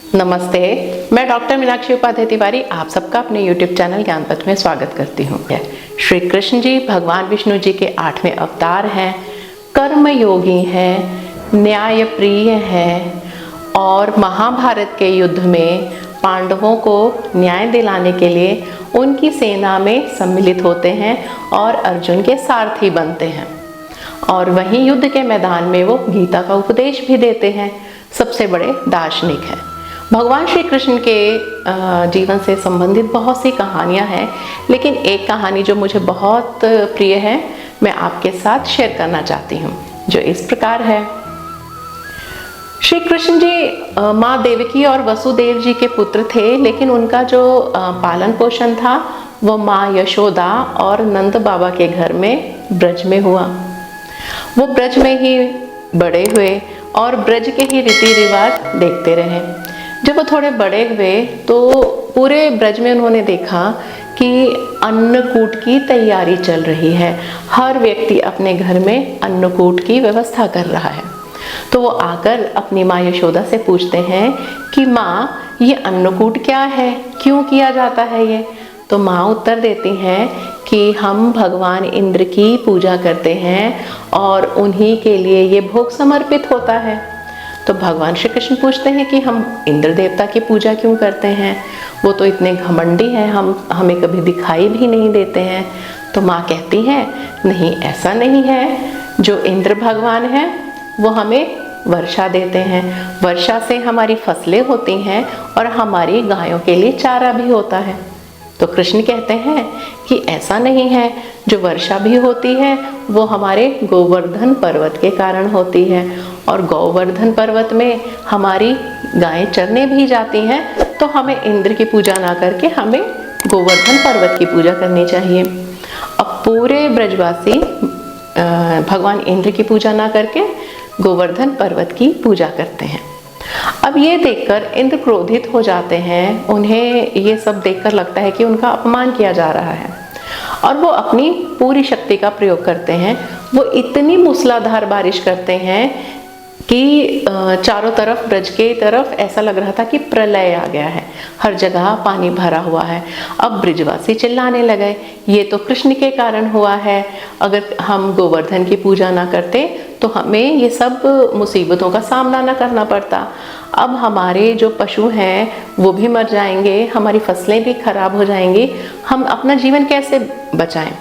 नमस्ते, मैं डॉक्टर मीनाक्षी उपाध्याय तिवारी आप सबका अपने YouTube चैनल ज्ञान पथ में स्वागत करती हूँ। श्री कृष्ण जी भगवान विष्णु जी के 8वें अवतार हैं, कर्म योगी हैं, न्याय प्रिय हैं और महाभारत के युद्ध में पांडवों को न्याय दिलाने के लिए उनकी सेना में सम्मिलित होते हैं और अर्जुन के सारथी बनते हैं। और वहीं युद्ध के मैदान में वो गीता का उपदेश भी देते हैं। सबसे बड़े दार्शनिक हैं। भगवान श्री कृष्ण के जीवन से संबंधित बहुत सी कहानियां हैं, लेकिन एक कहानी जो मुझे बहुत प्रिय है मैं आपके साथ शेयर करना चाहती हूँ, जो इस प्रकार है। श्री कृष्ण जी माँ देवकी और वसुदेव जी के पुत्र थे, लेकिन उनका जो पालन पोषण था वो माँ यशोदा और नंद बाबा के घर में ब्रज में हुआ। वो ब्रज में ही बड़े हुए और ब्रज के ही रीति रिवाज देखते रहे। जब वो थोड़े बड़े हुए तो पूरे ब्रज में उन्होंने देखा कि अन्नकूट की तैयारी चल रही है। हर व्यक्ति अपने घर में अन्नकूट की व्यवस्था कर रहा है। तो वो आकर अपनी माँ यशोदा से पूछते हैं कि माँ, ये अन्नकूट क्या है, क्यों किया जाता है ये? तो माँ उत्तर देती हैं कि हम भगवान इंद्र की पूजा करते हैं और उन्हीं के लिए ये भोग समर्पित होता है। तो भगवान श्री कृष्ण पूछते हैं कि हम इंद्र देवता की पूजा क्यों करते हैं? वो तो इतने घमंडी हैं, हमें कभी दिखाई भी नहीं देते हैं। तो माँ कहती हैं, नहीं, ऐसा नहीं है। जो इंद्र भगवान हैं वो हमें वर्षा देते हैं। वर्षा से हमारी फसलें होती हैं और हमारी गायों के लिए चारा भी होता है। तो कृष्ण कहते हैं कि ऐसा नहीं है, जो वर्षा भी होती है वो हमारे गोवर्धन पर्वत के कारण होती है और गोवर्धन पर्वत में हमारी गायें चरने भी जाती हैं। तो हमें इंद्र की पूजा ना करके हमें गोवर्धन पर्वत की पूजा करनी चाहिए। अब पूरे ब्रजवासी भगवान इंद्र की पूजा ना करके गोवर्धन पर्वत की पूजा करते हैं। अब ये देखकर इंद्र क्रोधित हो जाते हैं। उन्हें ये सब देखकर लगता है कि उनका अपमान किया जा रहा है और वो अपनी पूरी शक्ति का प्रयोग करते हैं। वो इतनी मूसलाधार बारिश करते हैं कि चारों तरफ ब्रज के तरफ ऐसा लग रहा था कि प्रलय आ गया है, हर जगह पानी भरा हुआ है। अब ब्रजवासी चिल्लाने लगे, ये तो कृष्ण के कारण हुआ है। अगर हम गोवर्धन की पूजा ना करते तो हमें ये सब मुसीबतों का सामना ना करना पड़ता। अब हमारे जो पशु हैं वो भी मर जाएंगे, हमारी फसलें भी खराब हो जाएंगी, हम अपना जीवन कैसे बचाएं?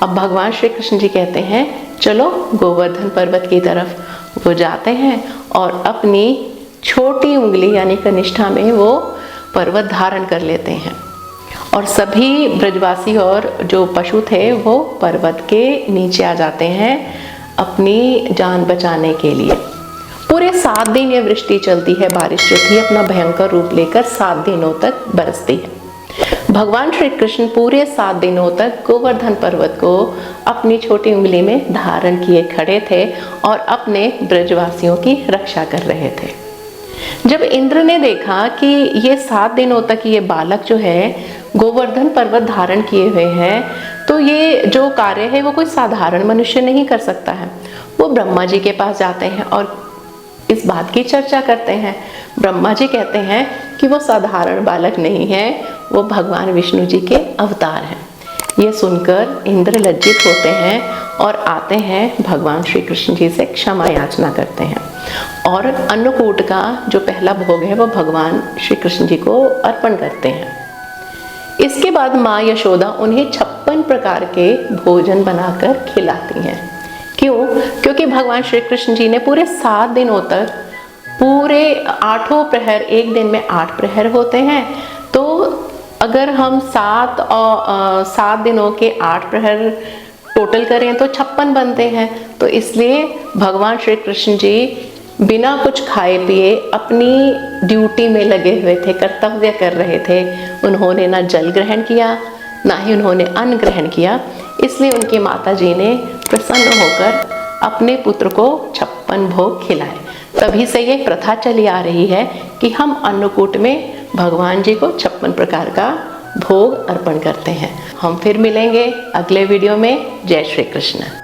अब भगवान श्री कृष्ण जी कहते हैं, चलो गोवर्धन पर्वत की तरफ। वो जाते हैं और अपनी छोटी उंगली यानी कनिष्ठा में वो पर्वत धारण कर लेते हैं और सभी ब्रजवासी और जो पशु थे वो पर्वत के नीचे आ जाते हैं अपनी जान बचाने के लिए। पूरे 7 दिन ये वृष्टि चलती है। बारिश जो थी अपना भयंकर रूप लेकर 7 दिनों तक बरसती है। भगवान श्री कृष्ण पूरे 7 दिनों तक गोवर्धन पर्वत को अपनी छोटी उंगली में धारण किए खड़े थे और अपने ब्रजवासियों की रक्षा कर रहे थे। जब इंद्र ने देखा कि ये 7 दिनों तक ये बालक जो है गोवर्धन पर्वत धारण किए हुए हैं, तो ये जो कार्य है वो कोई साधारण मनुष्य नहीं कर सकता है। वो ब्रह्मा जी के पास जाते हैं और इस बात की चर्चा करते हैं। ब्रह्मा जी कहते हैं कि वो साधारण बालक नहीं है, वो भगवान विष्णु जी के अवतार हैं। ये सुनकर इंद्र लज्जित होते हैं और आते हैं भगवान श्री कृष्ण जी से क्षमा याचना करते हैं और अन्नकूट का जो पहला भोग है वो भगवान श्री कृष्ण जी को अर्पण करते हैं। इसके बाद माँ यशोदा उन्हें 56 प्रकार के भोजन बनाकर खिलाती हैं। क्यों? क्योंकि भगवान श्री कृष्ण जी ने पूरे 7 दिनों तक पूरे 8 प्रहर, एक दिन में 8 प्रहर होते हैं, तो अगर हम 7 दिनों के 8 प्रहर टोटल करें तो 56 बनते हैं। तो इसलिए भगवान श्री कृष्ण जी बिना कुछ खाए पिए अपनी ड्यूटी में लगे हुए थे, कर्तव्य कर रहे थे। उन्होंने ना जल ग्रहण किया, ना ही उन्होंने अन्न ग्रहण किया। इसलिए उनकी माता जी ने प्रसन्न होकर अपने पुत्र को 56 भोग खिलाए। तभी से ये प्रथा चली आ रही है कि हम अन्नकूट में भगवान जी को 56 प्रकार का भोग अर्पण करते हैं। हम फिर मिलेंगे अगले वीडियो में। जय श्री कृष्ण।